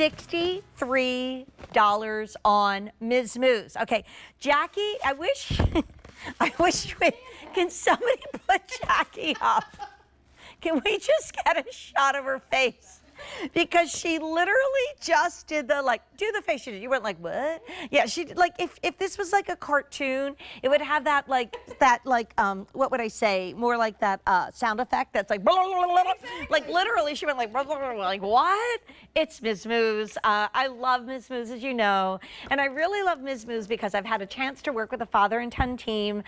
$63 on Miz Mooz. Okay, Jackie, I wish can somebody put Jackie up? Can we just get a shot of her face? Because she literally just did the, like, do the face she did. You went like, what? Yeah, she did, like, if this was like a cartoon, it would have that, like, what would I say? More like that sound effect that's like, blah, blah, blah, blah. Like, literally, she went like, blah, blah, blah, blah. Like, what? It's Miz Mooz. I love Miz Mooz, as you know. And I really love Miz Mooz because I've had a chance to work with a father and son team.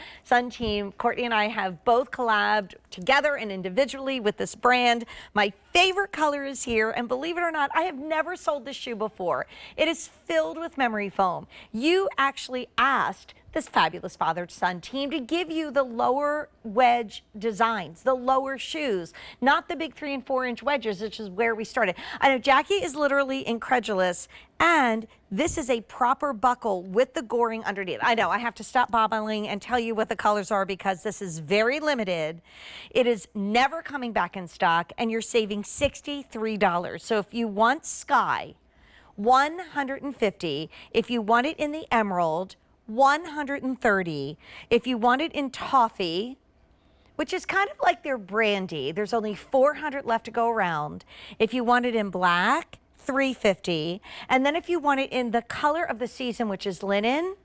Courtney and I have both collabed together and individually with this brand. My favorite color is here, and believe it or not, I have never sold this shoe before. It is filled with memory foam. You actually asked this fabulous father-son team to give you the lower wedge designs, the lower shoes, not the big 3 and 4 inch wedges, which is where we started. I know Jackie is literally incredulous, and this is a proper buckle with the goring underneath. I know I have to stop bobbling and tell you what the colors are because this is very limited. It is never coming back in stock, and you're saving $63. So if you want sky, $150. If you want it in the emerald, $130. If you want it in toffee, which is kind of like their brandy, there's only 400 left to go around. If you want it in black, $350. And then if you want it in the color of the season, which is linen,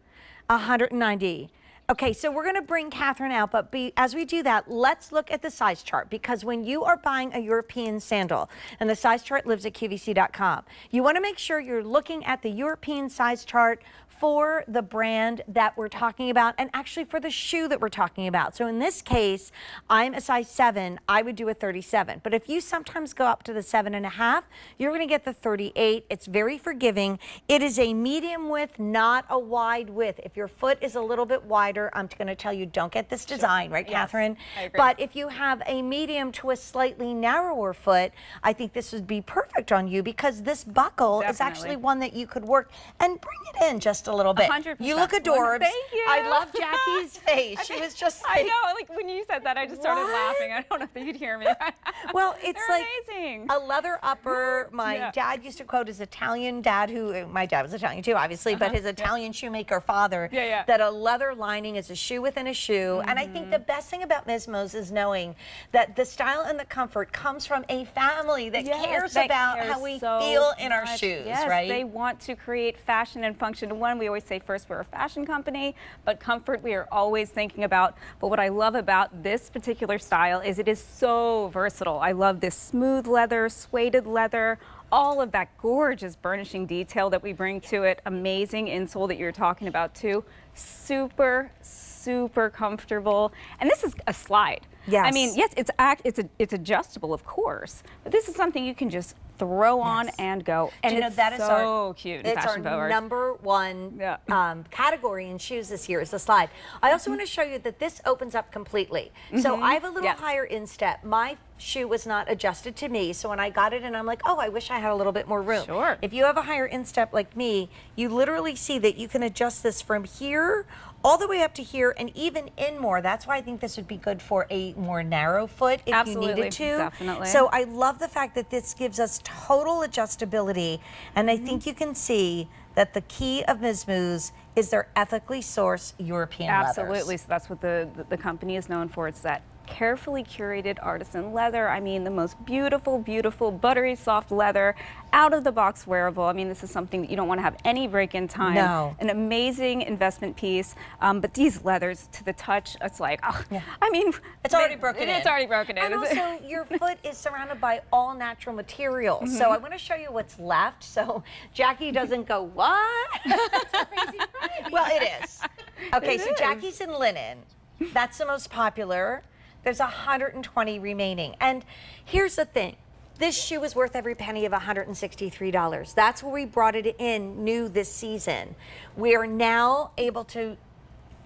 $190. Okay, so we're gonna bring Catherine out, but as we do that, let's look at the size chart, because when you are buying a European sandal, and the size chart lives at QVC.com, you wanna make sure you're looking at the European size chart for the brand that we're talking about, and actually for the shoe that we're talking about. So in this case, I'm a size 7, I would do a 37. But if you sometimes go up to the 7.5, you're gonna get the 38. It's very forgiving. It is a medium width, not a wide width. If your foot is a little bit wider, I'm gonna tell you don't get this design, right, Catherine? Yes, I agree. But if you have a medium to a slightly narrower foot, I think this would be perfect on you, because this buckle is actually one that you could work and bring it in just a little bit. 100%. You look adorbs. Thank you. I love Jackie's face. She was just like, I know, like when you said that, I just started laughing. I don't know if you could hear me. Well, it's They're like amazing. a leather upper. My dad used to quote his Italian dad, who, my dad was Italian too, obviously, but his Italian shoemaker father, that a leather lining is a shoe within a shoe. And I think the best thing about Miz Mooz is knowing that the style and the comfort comes from a family that cares about how we feel in our shoes, right? They want to create fashion and function. One, we always say first we're a fashion company, but comfort we are always thinking about. But what I love about this particular style is it is so versatile. I love this smooth leather, suede leather, all of that gorgeous burnishing detail that we bring to it. Amazing insole that you're talking about too. Super, super comfortable. And this is a slide. Yes. I mean, yes, it's adjustable, of course, but this is something you can just throw on and go. And you know, it's that is so cute. It's our #1 category in shoes this year is the slide. I also want to show you that this opens up completely. So I have a little higher instep. My shoe was not adjusted to me, so when I got it and I'm like, oh, I wish I had a little bit more room. Sure. If you have a higher instep like me, you literally see that you can adjust this from here all the way up to here and even in more. That's why I think this would be good for a more narrow foot if you needed to. Definitely. So I love the fact that this gives us total adjustability, and I think you can see that the key of Miz Mooz is their ethically sourced European leathers. Absolutely. So that's what the company is known for. It's that carefully curated artisan leather. I mean, the most beautiful, beautiful, buttery soft leather, out of the box wearable. I mean, this is something that you don't want to have any break in time. No. An amazing investment piece. But these leathers to the touch, it's like, oh, I mean, it's already broken in. It's already broken in. And also, your foot is surrounded by all natural materials. So I want to show you what's left, so Jackie doesn't go, what? Well, it is. Okay, so Jackie's in linen. That's the most popular. There's 120 remaining. And here's the thing. This shoe is worth every penny of $163. That's where we brought it in new this season. We are now able to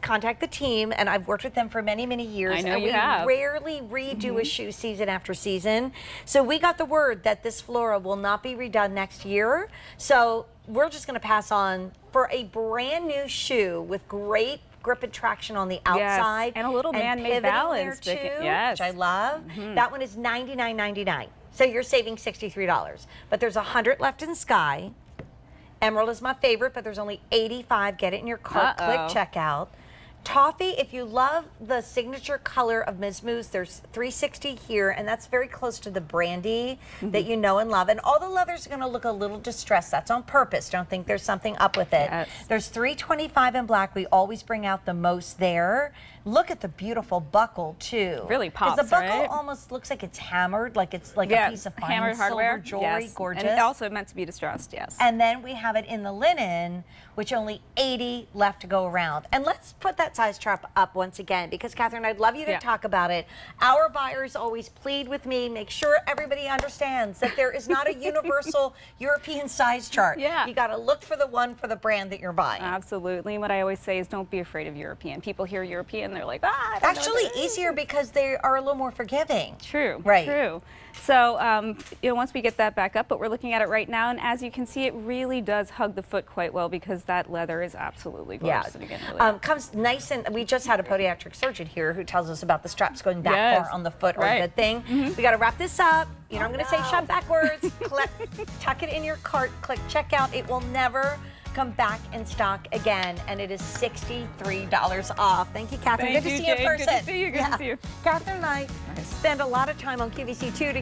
contact the team, and I've worked with them for many, many years. I know and you have. We rarely redo a shoe season after season. So we got the word that this Florra will not be redone next year. So we're just going to pass on for a brand new shoe with great grip and traction on the outside. And a little man-made balance. There too, which I love. That one is $99.99. So you're saving $63. But there's 100 left in Sky. Emerald is my favorite, but there's only 85. Get it in your cart, click checkout. Toffee, if you love the signature color of Miz Mooz, there's 360 here, and that's very close to the brandy that you know and love. And all the leathers are going to look a little distressed. That's on purpose. Don't think there's something up with it. Yes. There's 325 in black. We always bring out the most there. Look at the beautiful buckle, too. Really pops, because the buckle right? almost looks like it's hammered, like it's like a piece of fine hammered hardware silver jewelry. yes. Gorgeous. And also meant to be distressed, yes. And then we have it in the linen, which only 80 left to go around. And let's put that size chart up once again, because Catherine, I'd love you to talk about it. Our buyers always plead with me, make sure everybody understands that there is not a universal European size chart. Yeah. You got to look for the one for the brand that you're buying. Absolutely. And what I always say is don't be afraid of European. People hear European, they're like, ah, I don't know Actually, what that is. easier because they are a little more forgiving. True. Right. True. So, once we get that back up, but we're looking at it right now, and as you can see, it really does hug the foot quite well because that leather is absolutely gorgeous. And again, really comes nice, and we just had a podiatric surgeon here who tells us about the straps going that far on the foot are a good thing. We got to wrap this up. You know, I'm going to say shop backwards. Tuck it in your cart, click checkout. It will never come back in stock again, and it is $63 off. Thank you, Catherine. Thank good you, to see you in Jade. person. Good to see you. Good to see you. Catherine and I spend a lot of time on QVC2